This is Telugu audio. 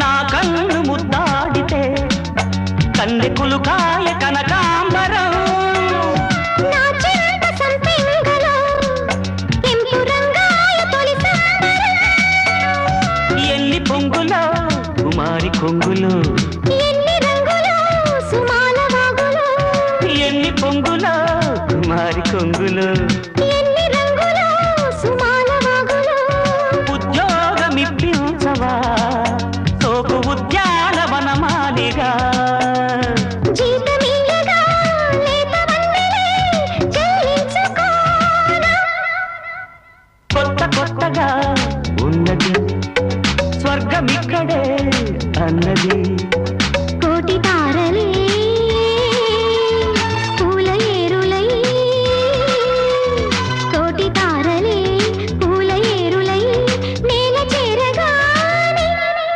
నా కన్ను ముద్దాడితే కన్నె కులుకాయ కనకాంబరం ఎన్ని పొంగులో కుమారి కొంగులు ఎన్ని పొంగులో కుమారి కొంగులు ఉద్యోగమిప్పించవా సోకు ఉద్యానవనమాలిగా కొత్త కొత్తగా ఉన్నది స్వర్గమిక్కడే అన్నది